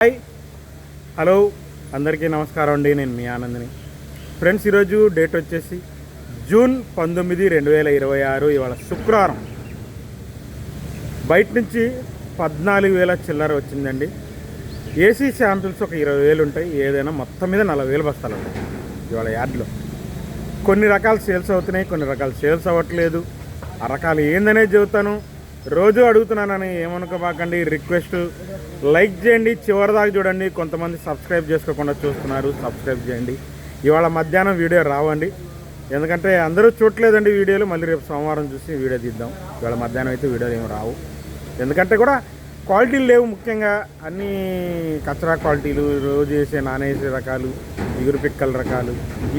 Hi hello అందరికీ నమస్కారం అండి. నేను మీ ఆనందని. ఫ్రెండ్స్, ఈరోజు డేట్ వచ్చేసి జూన్ 19, 2026. ఇవాళ శుక్రవారం. బయట నుంచి 14,000 చిల్లర వచ్చిందండి. ఏసీ శాంపిల్స్ ఒక 20,000 ఉంటాయి. ఏదైనా మొత్తం మీద 40,000 బస్తాలు ఉంటాయి ఇవాళ యార్డ్లో. కొన్ని రకాలు సేల్స్ అవుతున్నాయి, కొన్ని రకాలు సేల్స్ అవ్వట్లేదు. ఆ రకాలు ఏందనేది చెబుతాను. రోజు అడుగుతున్నానని ఏమనుకోబాకండి. రిక్వెస్ట్, లైక్ చేయండి, చివరిదాకా చూడండి. కొంతమంది సబ్స్క్రైబ్ చేసుకోకుండా చూస్తున్నారు, సబ్స్క్రైబ్ చేయండి. ఇవాళ మధ్యాహ్నం వీడియో రావండి, ఎందుకంటే అందరూ చూడలేదండి వీడియోలు. మళ్ళీ రేపు సోమవారం చూసి వీడియో తీద్దాం. ఇవాళ మధ్యాహ్నం అయితే వీడియోలు ఏమి రావు, ఎందుకంటే కూడా క్వాలిటీలు లేవు. ముఖ్యంగా అన్నీ కచరా క్వాలిటీలు, రోజు వేసే నాన్ ఏసీ రకాలు, ఇగురు పిక్కల రకాలు,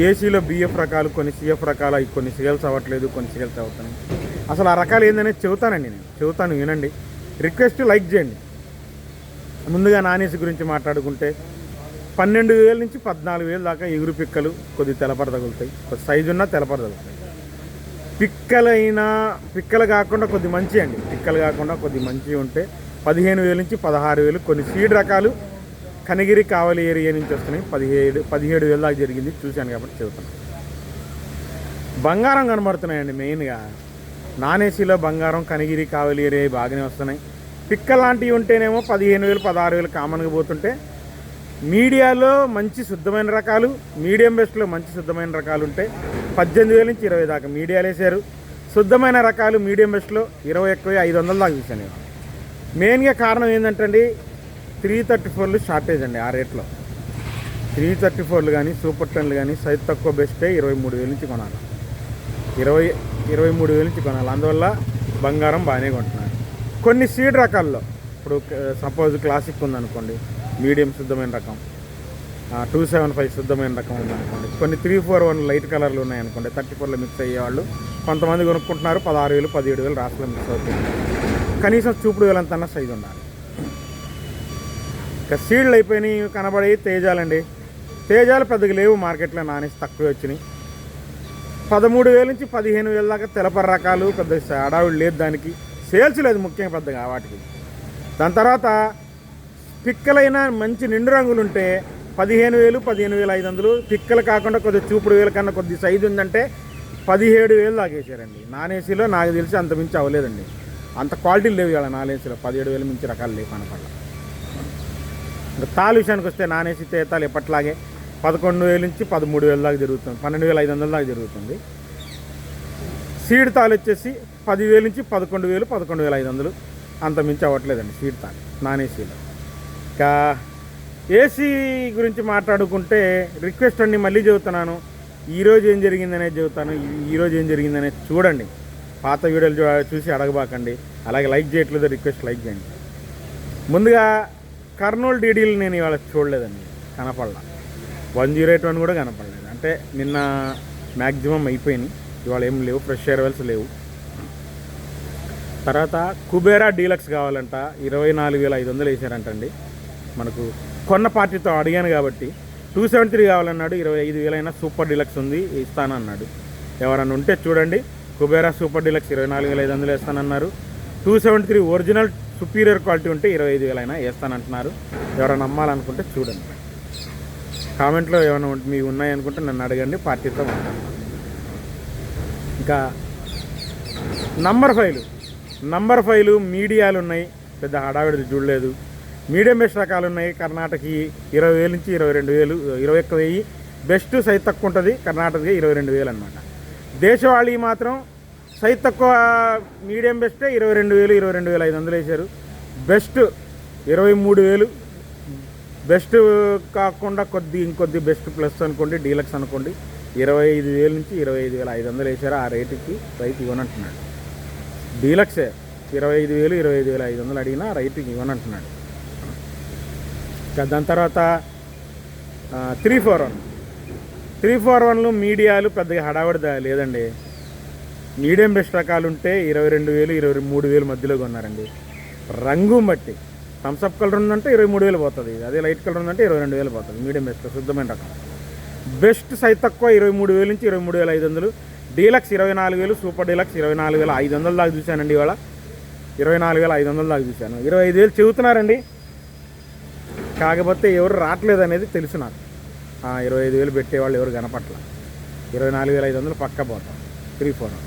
ఏసీలో బిఎఫ్ రకాలు, కొన్ని సిఎఫ్ రకాలు. అవి కొన్ని సేల్స్ అవ్వట్లేదు, కొన్ని సేల్స్ అవుతున్నాయి. అసలు ఆ రకాలు ఏందనేది చెబుతానండి, నేను చెబుతాను, వినండి. రిక్వెస్ట్, లైక్ చేయండి. ముందుగా నాన్ ఏసీ గురించి మాట్లాడుకుంటే 12,000 నుంచి 14,000 దాకా ఎగురు పిక్కలు కొద్ది తెలపర తగులుతాయి. కొద్ది సైజు ఉన్నా తెలపర తగులుతాయి. పిక్కలు కాకుండా కొద్ది మంచి అండి. పిక్కలు కాకుండా కొద్ది మంచి ఉంటే 15,000 నుంచి 16,000. కొన్ని సీడ్ రకాలు కనగిరి, కావలి ఏరియా నుంచి వస్తున్నాయి. 17,000 దాకా జరిగింది, చూశాను కాబట్టి చెబుతున్నాను. బంగారం కనబడుతున్నాయండి. మెయిన్గా నాన్ ఏసీలో బంగారం, కనగిరి, కావలి ఏరియా బాగానే వస్తున్నాయి. పిక్క లాంటివి ఉంటేనేమో 15,000, 16,000 కామన్గా పోతుంటే, మీడియాలో మంచి శుద్ధమైన రకాలు, మీడియం బెస్ట్లో మంచి శుద్ధమైన రకాలు ఉంటే 18,000 నుంచి 20 దాకా మీడియాలు వేసారు. శుద్ధమైన రకాలు మీడియం బెస్ట్లో 20 ఎక్కువ 500 దాకా చూశాను. మెయిన్గా కారణం ఏంటంటే అండి, 334లు షార్టేజ్ అండి. ఆ రేట్లో 334లు కానీ, సూపర్ 10లు కానీ సైజ్ తక్కువ బెస్టే 23,000 నుంచి కొనాలి. 23,000 నుంచి కొనాలి. అందువల్ల బంగారం బాగానే కొంటున్నారు. కొన్ని సీడ్ రకాల్లో, ఇప్పుడు సపోజ్ క్లాసిక్ ఉందనుకోండి, మీడియం శుద్ధమైన రకం, 275 శుద్ధమైన రకం ఉందనుకోండి, కొన్ని 341 లైట్ కలర్లు ఉన్నాయనుకోండి, 34లో మిక్స్ అయ్యేవాళ్ళు కొంతమంది కొనుక్కుంటున్నారు. 16,000, 17,000 రాష్ట్రంలో మిక్స్ అవుతుంది. కనీసం చూపుడు వేలంతన్నా సైజు ఉండాలి. ఇక సీడ్లు అయిపోయినాయి, కనబడే తేజాలండి. తేజాలు పెద్దగా లేవు మార్కెట్లో, నానేసి తక్కువ వచ్చినాయి. 13,000 నుంచి 15,000 దాకా తెలపర రకాలు. పెద్ద అడావిడి లేదు, దానికి సేల్స్ లేదు ముఖ్యంగా పెద్దగా వాటికి. దాని తర్వాత పిక్కలైన మంచి నిండు రంగులు ఉంటే 15,000, 15,500. పిక్కలు కాకుండా కొద్ది చూపుడు వేల కన్నా కొద్ది సైజు ఉందంటే 17,000 దాకా వేసారండి. నాన్ ఏసీలో నాకు తెలిసి అంత మించి అవ్వలేదండి. అంత క్వాలిటీలు లేవు ఇవాళ నాన్ ఏసీలో. 17,000 మించి రకాలు లేవు కనపడ. ఇంకా తాలు విషయానికి వస్తే నాన్ ఏసీ తేతాలు ఎప్పట్లాగే 11,000 నుంచి 13,000 దాకా జరుగుతుంది, 12,500 దాకా జరుగుతుంది. సీడ్ తాలు వచ్చేసి 10,000 నుంచి 11,000, 11,500. అంత మించి అవ్వట్లేదండి సీడ్ తాలు నాన్ ఏసీలో. ఇంకా ఏసీ గురించి మాట్లాడుకుంటే రిక్వెస్ట్ అండి, మళ్ళీ చెబుతున్నాను, ఈరోజు ఏం జరిగిందనేది చెబుతాను. ఈరోజు ఏం జరిగిందనేది చూడండి. పాత వీడియోలు చూసి అడగబాకండి. అలాగే లైక్ చేయట్లేదు, రిక్వెస్ట్ లైక్ చేయండి. ముందుగా కర్నూలు డీడీలు నేను ఇవాళ చూడలేదండి, కనపడలా. 108 కూడా కనపడలేదు. అంటే నిన్న మ్యాక్సిమం అయిపోయినాయి, ఇవాళ ఏం లేవు, ఫ్రెష్ అరైవల్స్ లేవు. తర్వాత కుబేరా డీలక్స్ కావాలంట, 24,500 వేసారంటండి. మనకు కొన్న పార్టీతో అడిగాను కాబట్టి 273 కావాలన్నాడు. 25,000 సూపర్ డీలక్స్ ఉంది, ఇస్తానన్నాడు. ఎవరన్నా ఉంటే చూడండి. Kubera super deluxe 24,500 వేస్తానన్నారు. 273 original superior quality ఉంటే 25,000 వేస్తానంటున్నారు. ఎవరైనా నమ్మాలనుకుంటే చూడండి. కామెంట్లో ఏమైనా మీకు ఉన్నాయనుకుంటే నన్ను అడగండి, పార్టీతో మాట్లాడతాను. ఇంకా నంబర్ 5 మీడియాలు ఉన్నాయి, పెద్ద హడావిడి చూడలేదు. మీడియం బెస్ట్ రకాలు ఉన్నాయి. కర్ణాటకకి 20,000 నుంచి 22,000, 21,000. బెస్ట్ సైజ్ తక్కువ ఉంటుంది కర్ణాటకకి 22,000 అనమాట. దేశవాళీ మాత్రం సైజ్ తక్కువ మీడియం బెస్టే 22,000, 22,500 వేశారు. బెస్ట్ 23,000. బెస్ట్ కాకుండా ఇంకొద్ది బెస్ట్ ప్లస్ అనుకోండి, డీలక్స్ అనుకోండి, 25,000 నుంచి 25,500 వేశారు. ఆ రేటుకి రైతు ఇవ్వనంటున్నాడు. డీలక్సే 25,000, 25,500 అడిగినా రైతుకి ఇవ్వనంటున్నాడు. దాని తర్వాత 341 మీడియాలు పెద్దగా హడావిడి లేదండి. మీడియం బెస్ట్ రకాలు ఉంటే 22,000, 23,000 మధ్యలో కొన్నారండి. రంగు బట్టి థమ్స్అప్ కలర్ ఉందంటే 23,000 పోతుంది. అదే లైట్ కలర్ ఉందంటే 22,000 పోతుంది. మీడియం బెస్ట్ శుద్ధమైన రకం. బెస్ట్ సైజ్ తక్కువ 23,000 నుంచి 23,500. డీలక్స్ 24,000, సూపర్ డీలక్స్ 24,500 దాకా చూశానండి. ఇవాళ 24,500 దాకా చూశాను. 25,000 చెబుతున్నారండి. కాకపోతే ఎవరు రావట్లేదు అనేది తెలుసు నాకు. 25,000 పెట్టేవాళ్ళు ఎవరు కనపట్ల. 24,500 పక్క పోతాం 3-4.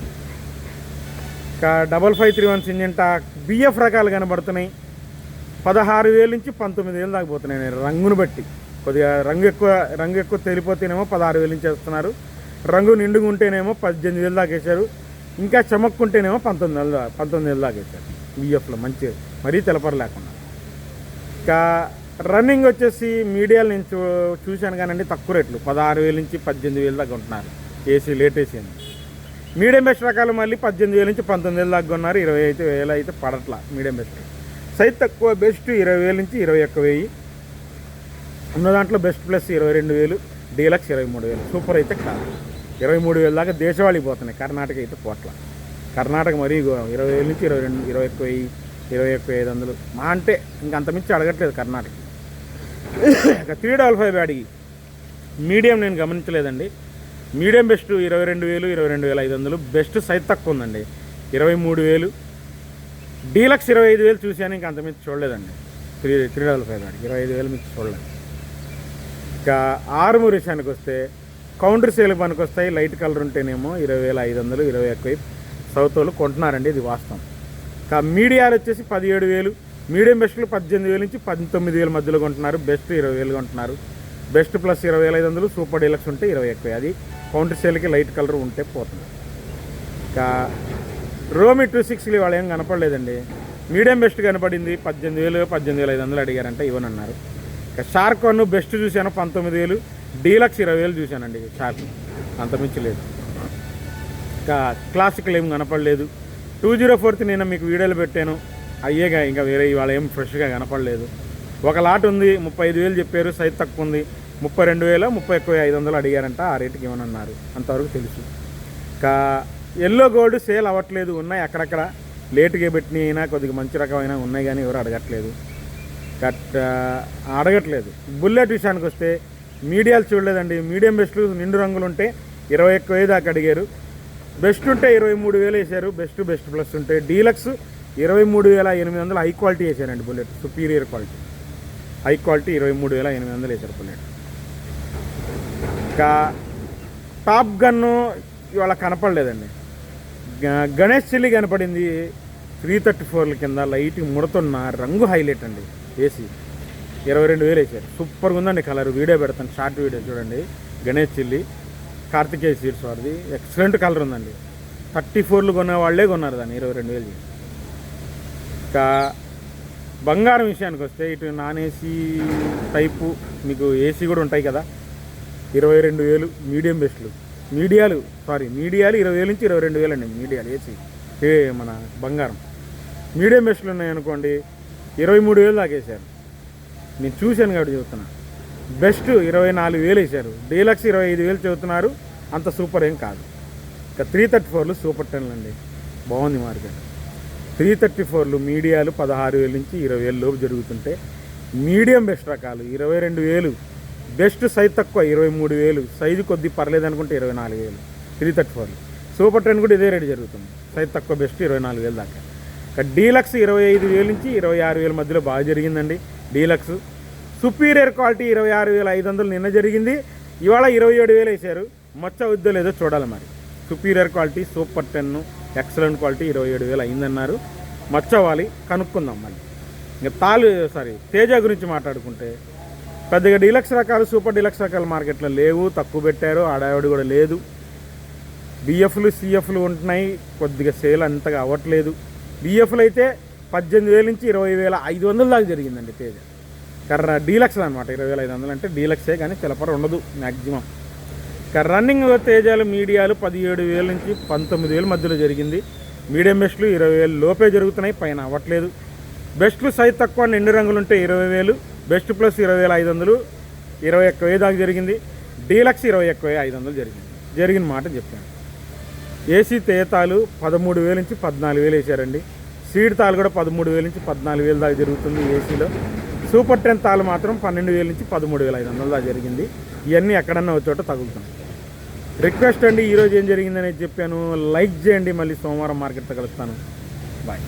ఇంకా 5531 సింజెంటా బిఎఫ్ రకాలు కనబడుతున్నాయి. 16,000 నుంచి 19,000 దాకా పోతున్నాయి. రంగును బట్టి కొద్దిగా రంగు ఎక్కువ తేలిపోతేనేమో 16,000 నుంచి వేస్తున్నారు. రంగు నిండుగా ఉంటేనేమో 18,000 దాకా వేశారు. ఇంకా చమక్కుంటేనేమో 19,000 దాకా వేశారు బిఎఫ్లో. మంచి మరీ తెలపర లేకుండా. ఇంకా రన్నింగ్ వచ్చేసి మీడియాలు నేను చూశాను కానండి, తక్కువ రేట్లు 16,000 నుంచి 18,000 దాకా ఉంటున్నారు. ఏసీ లేట్ ఏసీ అని. మీడియం బెస్ట్ రకాలు మళ్ళీ 18,000 నుంచి 19,000 దాకా ఉన్నారు. 25,000 అయితే పడట్లా మీడియం బెస్ట్. సైజ్ తక్కువ బెస్ట్ 20,000 నుంచి 21,000 ఉన్న దాంట్లో బెస్ట్ ప్లస్ 22,000, డీలక్స్ 23,000. సూపర్ అయితే కాదు 23,000 దాకా దేశవాళికి పోతున్నాయి. కర్ణాటక అయితే పోట్ల. కర్ణాటక మరీ 20,000 నుంచి 22,000, 21,000, 21,500 మా అంటే ఇంకంతమించి అడగట్లేదు కర్ణాటక. 355 అడిగి మీడియం నేను గమనించలేదండి. Medium best 22,000, 22,500. బెస్ట్ సైజ్ తక్కువ ఉందండి 23,000. డీలక్స్ 25,000 చూశాను, ఇంక అంతమించి చూడలేదండి. 355 అడిగి 25,000 మించి చూడలేదు. ఇంకా ఆరుమూరు విషయానికి వస్తే కౌంటర్ సేల్ పనికి వస్తాయి. లైట్ కలర్ ఉంటేనేమో 20,500, 21,000 సౌత్ వాళ్ళు కొంటున్నారండి, ఇది వాస్తవం. ఇంకా మీడియాలు వచ్చేసి 17,000. మీడియం బెస్ట్లు 18,000 నుంచి 19,000 మధ్యలో కొంటున్నారు. బెస్ట్ 20,000 కొంటున్నారు. బెస్ట్ ప్లస్ 20,500, సూపర్ డీలక్స్ ఉంటే 21,000. అది కౌంటర్ సేల్కి లైట్ కలర్ ఉంటే పోతుంది. ఇంకా రోమి 260 వాళ్ళు ఏం కనపడలేదండి. మీడియం బెస్ట్ కనపడింది 18,000, 18,500 అడిగారంటే ఇవ్వనన్నారు. ఇంకా షార్క్ వన్ బెస్ట్ చూశాను 19,000, డీలక్స్ 20,000 చూశానండి షార్క్, అంతమించి లేదు. ఇంకా క్లాసికల్ ఏం కనపడలేదు. 204 నేను మీకు వీడియోలు పెట్టాను, అయ్యేగా ఇంకా వేరే ఇవాళ ఏం ఫ్రెష్గా కనపడలేదు. ఒక లాట్ ఉంది 35,000 చెప్పారు, సైజ్ తక్కువ ఉంది 32,000, 31,500 అడిగారంట. ఆ రేటుకి ఏమన్నారు అంతవరకు తెలుసు. ఇంకా ఎల్లో గోల్డ్ సేల్ అవ్వట్లేదు, ఉన్నాయి అక్కడక్కడ లేటుగా పెట్టినవి అయినా కొద్దిగా మంచి రకమైన ఉన్నాయి కానీ ఎవరు అడగట్లేదు. బుల్లెట్ విషయానికి వస్తే మీడియాలు చూడలేదండి. మీడియం బెస్ట్లు నిండు రంగులు ఉంటే 21,000 దాకా అడిగారు. బెస్ట్ ఉంటే 23,000 వేశారు. బెస్ట్ ప్లస్ ఉంటే డీలక్స్ 23,800 హై క్వాలిటీ వేశారండి. Bullet superior quality high quality 23,800 వేశారు బుల్లెట్. ఇంకా టాప్ గన్ను ఇవాళ కనపడలేదండి. గణేష్ చిల్లి కనపడింది 334 కింద లైట్ ముడుతున్న రంగు హైలైట్ అండి. ఏసీ 22,000 వేశారు. సూపర్గా ఉందండి కలర్. వీడియో పెడతాను, షార్ట్ వీడియో చూడండి. గణేష్ చిల్లి కార్తికేయ సీడ్స్ వారిది ఎక్సలెంట్ కలర్ ఉందండి. 34 కొన్న వాళ్ళే కొన్నారు దాన్ని 22,000 చేసి. ఇంకా బంగారం విషయానికి వస్తే ఇటు నాన్ ఏసీ టైపు మీకు ఏసీ కూడా ఉంటాయి కదా, 22,000 మీడియం బెస్ట్లు. మీడియాలు 20,000 నుంచి 22,000 అండి మీడియాలు ఏసీ. మన బంగారం మీడియం బెస్ట్లు ఉన్నాయనుకోండి 23,000 దాకా వేశారు. నేను చూశాను కాబట్టి చెబుతున్నా. బెస్ట్ 24,000 వేశారు. డీలక్స్ 25,000 చెబుతున్నారు, అంత సూపర్ ఏం కాదు. ఇంకా 334 సూపర్ 10 అండి, బాగుంది మార్కెట్. 334 మీడియాలు 16,000 నుంచి 20,000 లోపు జరుగుతుంటే, మీడియం బెస్ట్ రకాలు 22,000. బెస్ట్ సైజ్ తక్కువ 23,000, సైజు కొద్ది పర్లేదు అనుకుంటే 24,000. 334 సూపర్ 10 కూడా ఇదే రేటు జరుగుతుంది. సైజ్ తక్కువ బెస్ట్ 24,000 దాకా. ఇంకా డీలక్స్ 25,000 నుంచి 26,000 మధ్యలో బాగా జరిగిందండి. డీలక్స్ సుపీరియర్ క్వాలిటీ 26,500 నిన్న జరిగింది. ఇవాళ 27,000 వేశారు. మచ్చ అవుద్దో లేదో చూడాలి మరి. Superior quality super 10 excellent quality 27,000 అయిందన్నారు. మచ్చ అవ్వాలి, కనుక్కుందాం మళ్ళీ. ఇంకా తేజ గురించి మాట్లాడుకుంటే పెద్దగా డీలక్స్ రకాలు సూపర్ డీలక్స్ రకాలు మార్కెట్లో లేవు, తక్కువ పెట్టారు, ఆడావిడి కూడా లేదు. బిఎఫ్లు సిఎఫ్లు ఉంటున్నాయి, కొద్దిగా సేల్ అంతగా అవ్వట్లేదు. బిఎఫ్లు అయితే 18,000 నుంచి 20,500 దాకా జరిగిందండి తేజ. డీలక్స్ అనమాట 20,500 అంటే డీలక్సే, కానీ చిలపర ఉండదు మ్యాక్సిమం. రన్నింగ్ తేజాలు మీడియాలు 17,000 నుంచి 19,000 మధ్యలో జరిగింది. మీడియం బెస్ట్లు 20,000 లోపే జరుగుతున్నాయి, పైన అవ్వట్లేదు. బెస్ట్లు సైజ్ తక్కువ నిండు రంగులు ఉంటే 20,000. బెస్ట్ ప్లస్ 20,500, 21,000 దాకా జరిగింది. డీలక్స్ 21,500 జరిగిన మాట చెప్పాను. ఏసీ తేతాలు 13,000 నుంచి 14,000 వేశారండి. సీడ్ తాలు కూడా 13,000 నుంచి 14,000 దాకా జరుగుతుంది ఏసీలో. సూపర్ 10 తాలు మాత్రం 12,000 నుంచి 13,500 దాకా జరిగింది. ఇవన్నీ ఎక్కడన్నా ఒక చోట తగులుతాం. రిక్వెస్ట్ అండి, ఈరోజు ఏం జరిగిందనేది చెప్పాను. లైక్ చేయండి. మళ్ళీ సోమవారం మార్కెట్తో కలుస్తాను. బాయ్.